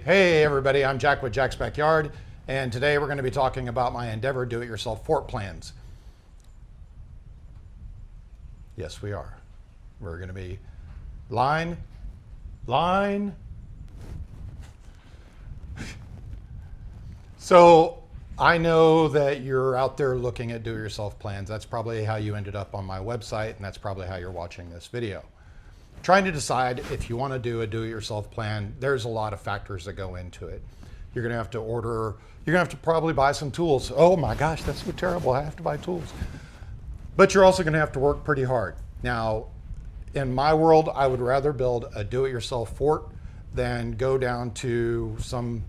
Hey everybody, I'm Jack with Jack's Backyard, and today we're going to be talking about my Endeavor do-it-yourself fort plans. Yes, we are. We're going to be line. So I know that you're out there looking at do-it-yourself plans. That's probably how you ended up on my website, and that's probably how you're watching this video. Trying to decide if you want to do a do-it-yourself plan, there's a lot of factors that go into it. You're going to have to order, you're going to have to probably buy some tools. Oh my gosh, that's so terrible. I have to buy tools. But you're also going to have to work pretty hard. Now, in my world, I would rather build a do-it-yourself fort than go down to some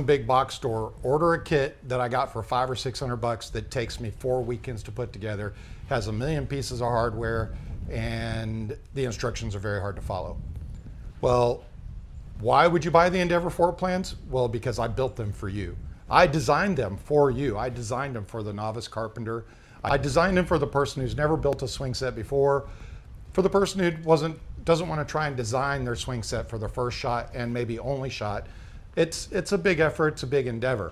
big box store, order a kit that I got for $500 or $600 that takes me 4 weekends to put together, has a million pieces of hardware, and the instructions are very hard to follow. Well, why would you buy the Endeavor fort plans? Well, because I built them for you. I designed them for you. I designed them for the novice carpenter. I designed them for the person who's never built a swing set before, for the person who doesn't want to try and design their swing set for the first shot and maybe only shot. It's a big effort, it's a big endeavor.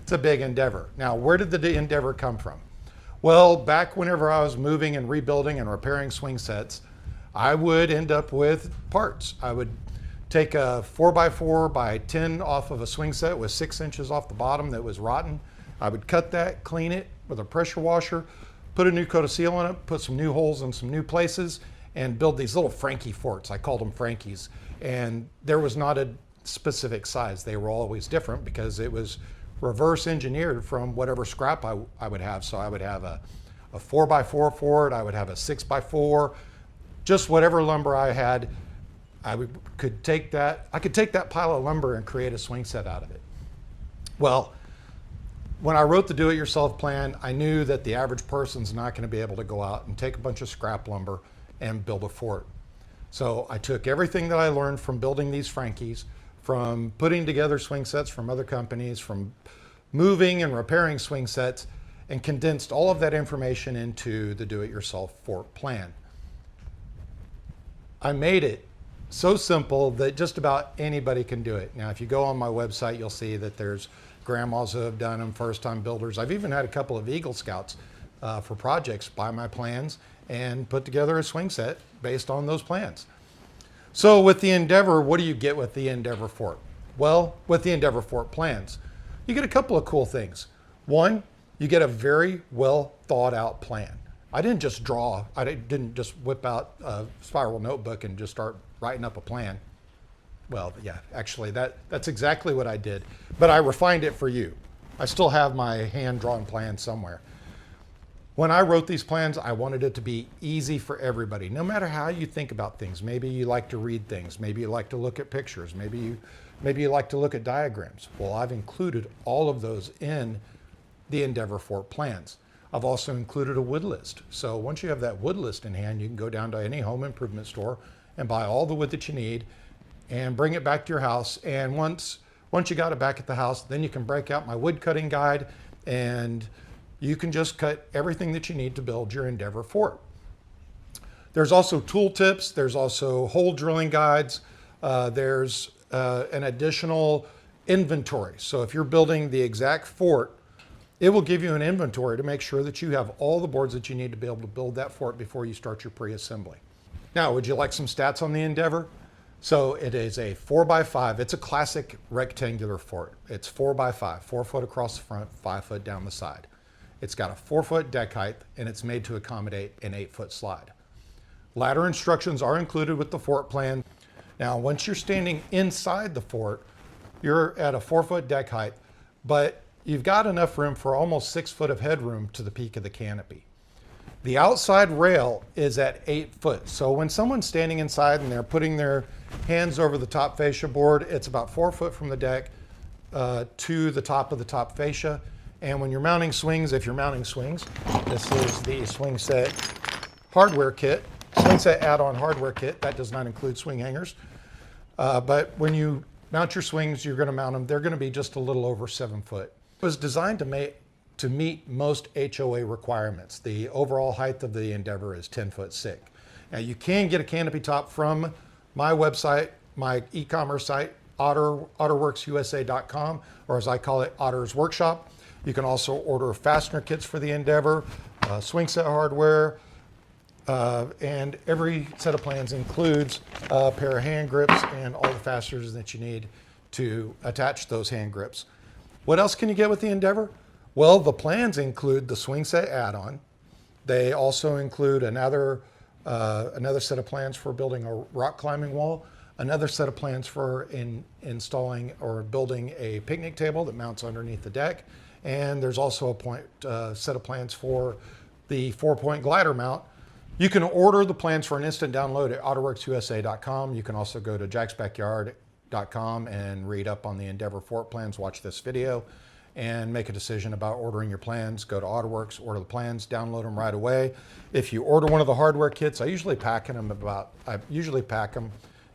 It's a big endeavor. Now, where did the Endeavor come from? Well, back whenever I was moving and rebuilding and repairing swing sets, I would end up with parts. I would take a 4x4x10 off of a swing set with 6 inches off the bottom that was rotten. I would cut that, clean it with a pressure washer, put a new coat of seal on it, put some new holes in some new places, and build these little Frankie forts. I called them Frankies. And there was not a specific size. They were always different because it was reverse engineered from whatever scrap I would have. So I would have a 4x4 fort, I would have a 6x4, just whatever lumber I had. I could take that pile of lumber and create a swing set out of it. Well, when I wrote the do-it-yourself plan, I knew that the average person's not going to be able to go out and take a bunch of scrap lumber and build a fort. So I took everything that I learned from building these Frankies, from putting together swing sets from other companies, from moving and repairing swing sets, and condensed all of that information into the do-it-yourself fort plan. I made it so simple that just about anybody can do it. Now, if you go on my website, you'll see that there's grandmas who have done them, first-time builders. I've even had a couple of Eagle Scouts for projects buy my plans and put together a swing set based on those plans. So with the Endeavor, what do you get with the Endeavor fort? Well, with the Endeavor fort plans, you get a couple of cool things. One, you get a very well thought out plan. I didn't just whip out a spiral notebook and just start writing up a plan. Well, yeah, actually that's exactly what I did, but I refined it for you. I still have my hand-drawn plan somewhere. When I wrote these plans, I wanted it to be easy for everybody, no matter how you think about things. Maybe you like to read things, maybe you like to look at pictures, maybe you like to look at diagrams. Well, I've included all of those in the Endeavor fort plans. I've also included a wood list. So once you have that wood list in hand, you can go down to any home improvement store and buy all the wood that you need and bring it back to your house. And once you got it back at the house, then you can break out my wood cutting guide and you can just cut everything that you need to build your Endeavor fort. There's also tool tips, there's also hole drilling guides, there's an additional inventory. So if you're building the exact fort, it will give you an inventory to make sure that you have all the boards that you need to be able to build that fort before you start your pre-assembly. Now, would you like some stats on the Endeavor? So it is a 4x5. It's a classic rectangular fort. It's 4x5, 4 foot across the front, 5 foot down the side. It's got a 4-foot deck height and it's made to accommodate an 8-foot slide. Ladder instructions are included with the fort plan. Now, once you're standing inside the fort, you're at a 4-foot deck height, but you've got enough room for almost 6 foot of headroom to the peak of the canopy. The outside rail is at 8 foot. So when someone's standing inside and they're putting their hands over the top fascia board, it's about 4 foot from the deck to the top of the top fascia. And when you're mounting swings, if you're mounting swings, this is the swing set hardware kit, swing set add-on hardware kit. That does not include swing hangers. But when you mount your swings, you're going to mount them. They're going to be just a little over 7 foot. It was designed to meet most HOA requirements. The overall height of the Endeavor is 10 foot thick. Now you can get a canopy top from my website, my e-commerce site, otterworksusa.com, or as I call it, Otter's Workshop. You can also order fastener kits for the Endeavor, swing set hardware, and every set of plans includes a pair of hand grips and all the fasteners that you need to attach those hand grips. What else can you get with the Endeavor? Well, the plans include the swing set add-on. They also include another set of plans for building a rock climbing wall, another set of plans for installing or building a picnic table that mounts underneath the deck, and there's also a set of plans for the 4-point glider mount. You can order the plans for an instant download at otterworksusa.com. You can also go to jacksbackyard.com and read up on the Endeavor Fort plans, watch this video, and make a decision about ordering your plans. Go to AutoWorks, order the plans, download them right away. If you order one of the hardware kits, I usually pack them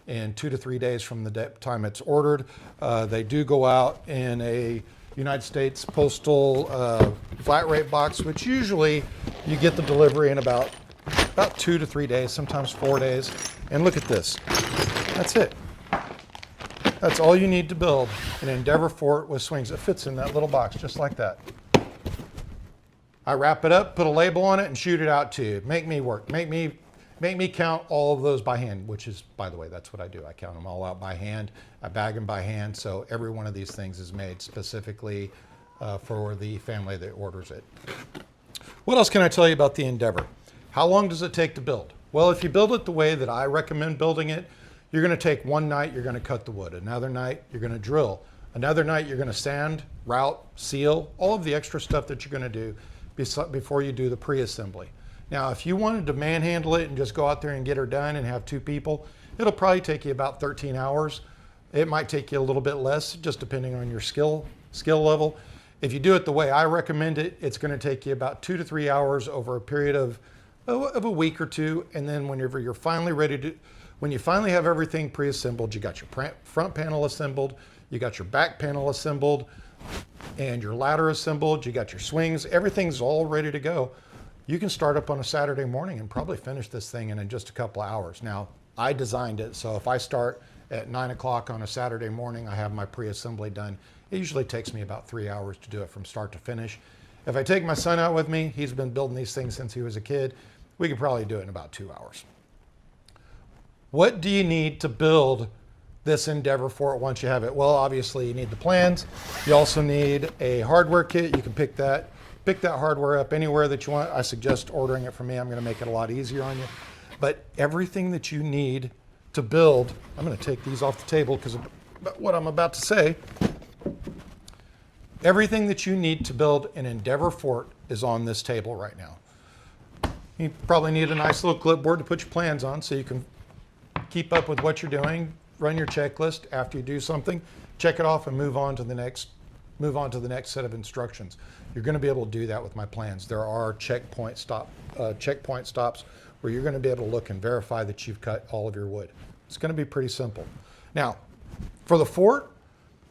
in 2 to 3 days from the time it's ordered. They do go out in a United States postal flat rate box, which usually you get the delivery in about 2 to 3 days, sometimes 4 days. And look at this. That's it. That's all you need to build an Endeavor Fort with swings. It fits in that little box just like that. I wrap it up, put a label on it, and shoot it out to you. Make me work. Make me count all of those by hand, which is, by the way, that's what I do. I count them all out by hand. I bag them by hand, so every one of these things is made specifically for the family that orders it. What else can I tell you about the Endeavor? How long does it take to build? Well, if you build it the way that I recommend building it, you're going to take one night, you're going to cut the wood. Another night, you're going to drill. Another night, you're going to sand, route, seal, all of the extra stuff that you're going to do before you do the pre-assembly. Now, if you wanted to manhandle it and just go out there and get her done and have 2 people, it'll probably take you about 13 hours. It might take you a little bit less, just depending on your skill level. If you do it the way I recommend it, it's going to take you about 2 to 3 hours over a period of a week or 2. And then whenever you're finally when you finally have everything pre-assembled, you got your front panel assembled, you got your back panel assembled, and your ladder assembled, you got your swings, everything's all ready to go. You can start up on a Saturday morning and probably finish this thing in just a couple of hours. Now, I designed it, so if I start at 9 o'clock on a Saturday morning, I have my pre-assembly done. It usually takes me about 3 hours to do it from start to finish. If I take my son out with me, he's been building these things since he was a kid, we could probably do it in about 2 hours. What do you need to build this Endeavor Fort once you have it? Well, obviously you need the plans. You also need a hardware kit. You can pick that hardware up anywhere that you want. I suggest ordering it from me. I'm going to make it a lot easier on you. But everything that you need to build, I'm going to take these off the table because of what I'm about to say. Everything that you need to build an Endeavor Fort is on this table right now. You probably need a nice little clipboard to put your plans on so you can keep up with what you're doing, run your checklist. After you do something, check it off and move on to the next set of instructions. You're going to be able to do that with my plans. There are checkpoint stops where you're going to be able to look and verify that you've cut all of your wood. It's going to be pretty simple. Now, for the fort,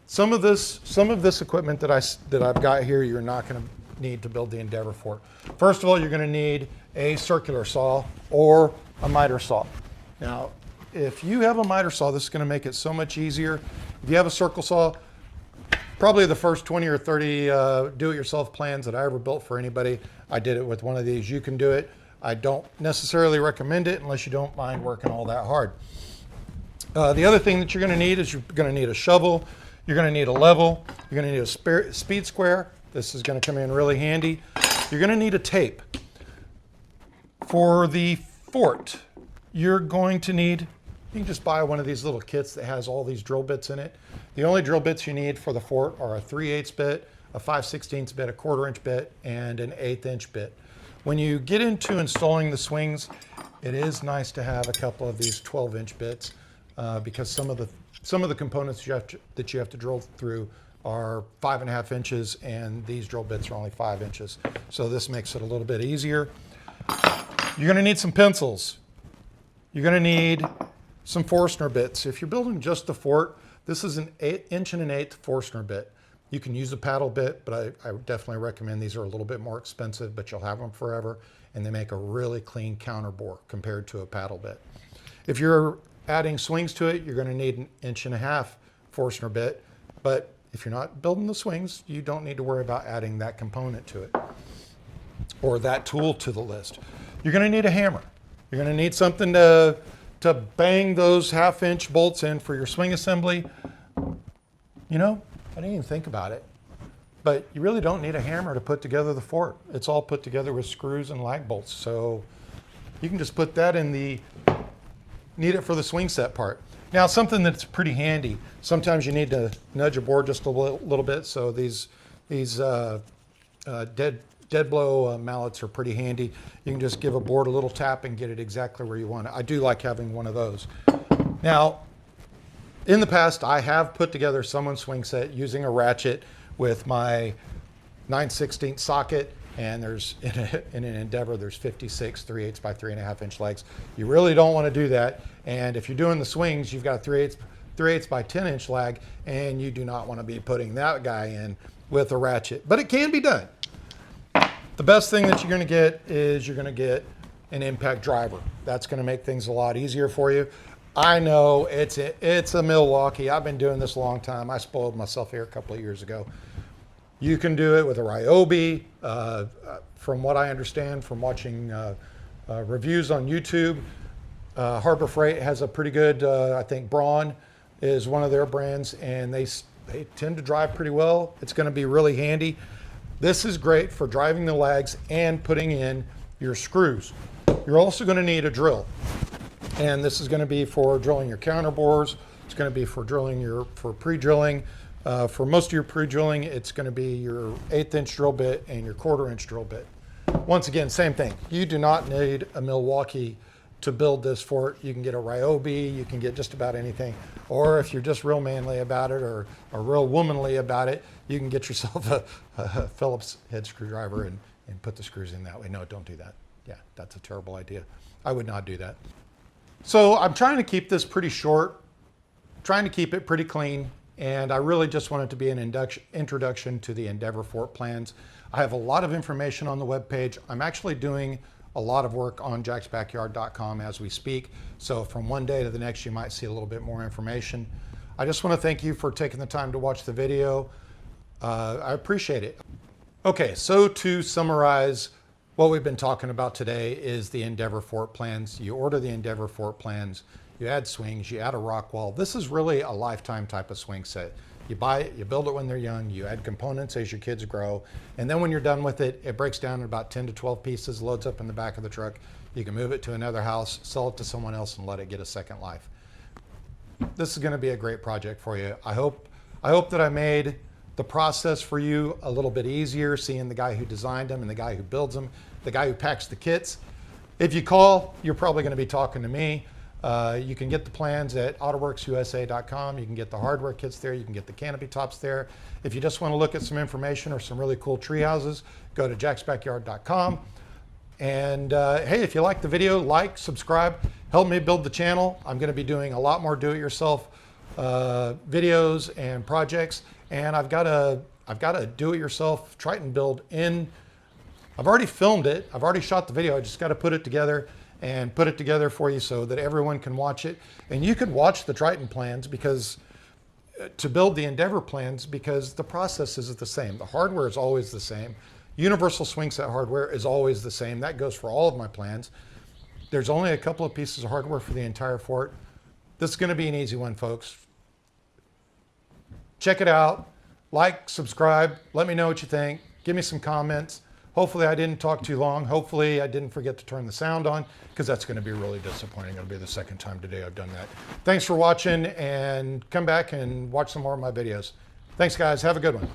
some of this equipment that I've got here, you're not going to need to build the Endeavor Fort. First of all, you're going to need a circular saw or a miter saw. Now, if you have a miter saw, this is going to make it so much easier. If you have a circle saw, probably the first 20 or 30 do-it-yourself plans that I ever built for anybody, I did it with one of these. You can do it. I don't necessarily recommend it unless you don't mind working all that hard. The other thing that you're going to need is you're going to need a shovel. You're going to need a level. You're going to need a speed square. This is going to come in really handy. You're going to need a tape. For the fort, you're going to need, you can just buy one of these little kits that has all these drill bits in it. The only drill bits you need for the fort are a 3/8 bit, a 5/16 bit, a 1/4 inch bit, and an 1/8 inch bit. When you get into installing the swings, it is nice to have a couple of these 12-inch bits because some of the components that you have to drill through are 5.5 inches, and these drill bits are only 5 inches. So this makes it a little bit easier. You're going to need some pencils. You're going to need some Forstner bits. If you're building just the fort, this is an 1 1/8" Forstner bit. You can use a paddle bit, but I would definitely recommend these are a little bit more expensive, but you'll have them forever, and they make a really clean counterbore compared to a paddle bit. If you're adding swings to it, you're going to need an 1.5" Forstner bit. But if you're not building the swings, you don't need to worry about adding that component to it or that tool to the list. You're going to need a hammer. You're going to need something to bang those 1/2-inch bolts in for your swing assembly. You know, I didn't even think about it, but you really don't need a hammer to put together the fort. It's all put together with screws and lag bolts. So you can just put that in the, need it for the swing set part. Now, something that's pretty handy, sometimes you need to nudge a board just a little bit. So these dead blow mallets are pretty handy. You can just give a board a little tap and get it exactly where you want it. I do like having one of those. Now, in the past, I have put together someone's swing set using a ratchet with my 9/16 socket, and there's in an Endeavor, there's 56 3/8 by 3.5-inch legs. You really don't want to do that. And if you're doing the swings, you've got a 3/8 by 10-inch lag, and you do not want to be putting that guy in with a ratchet. But it can be done. The best thing that you're going to get is you're going to get an impact driver. That's going to make things a lot easier for you. I know it's a Milwaukee. I've been doing this a long time. I spoiled myself here a couple of years ago. You can do it with a Ryobi. From what I understand from watching reviews on YouTube, Harbor Freight has a pretty good, I think Braun is one of their brands, and they tend to drive pretty well. It's going to be really handy. This is great for driving the lags and putting in your screws. You're also going to need a drill. And this is going to be for drilling your counterbores. It's going to be for drilling for pre-drilling. For most of your pre-drilling, it's going to be your 1/8-inch drill bit and your 1/4-inch drill bit. Once again, same thing. You do not need a Milwaukee to build this fort. You can get a Ryobi, you can get just about anything. Or if you're just real manly about it or real womanly about it, you can get yourself a Phillips head screwdriver and put the screws in that way. No, don't do that. Yeah, that's a terrible idea. I would not do that. So I'm trying to keep this pretty short, trying to keep it pretty clean, and I really just want it to be an introduction to the Endeavor fort plans. I have a lot of information on the webpage. I'm actually doing a lot of work on jacksbackyard.com as we speak. So from one day to the next, you might see a little bit more information. I just want to thank you for taking the time to watch the video. I appreciate it. Okay, so to summarize, what we've been talking about today is the Endeavor fort plans. You order the Endeavor fort plans, you add swings, you add a rock wall. This is really a lifetime type of swing set. You buy it, you build it when they're young, you add components as your kids grow, and then when you're done with it, it breaks down in about 10 to 12 pieces, loads up in the back of the truck. You can move it to another house, sell it to someone else, and let it get a second life. This is going to be a great project for you. I hope that I made the process for you a little bit easier, seeing the guy who designed them and the guy who builds them, the guy who packs the kits. If you call, you're probably going to be talking to me. You can get the plans at autoworksusa.com. You can get the hardware kits there. You can get the canopy tops there. If you just want to look at some information or some really cool tree houses, go to jacksbackyard.com. And hey, if you like the video, like, subscribe, help me build the channel. I'm going to be doing a lot more do-it-yourself videos and projects. And I've got a do-it-yourself Triton build in. I've already filmed it. I've already shot the video. I just got to put it together and put it together for you so that everyone can watch it. And you can watch the Triton plans because to build the Endeavor plans, because the process is the same. The hardware is always the same. Universal swing set hardware is always the same. That goes for all of my plans. There's only a couple of pieces of hardware for the entire fort. This is going to be an easy one, folks. Check it out. Like, subscribe. Let me know what you think. Give me some comments. Hopefully I didn't talk too long. Hopefully I didn't forget to turn the sound on, because that's going to be really disappointing. It'll be the second time today I've done that. Thanks for watching, and come back and watch some more of my videos. Thanks, guys. Have a good one.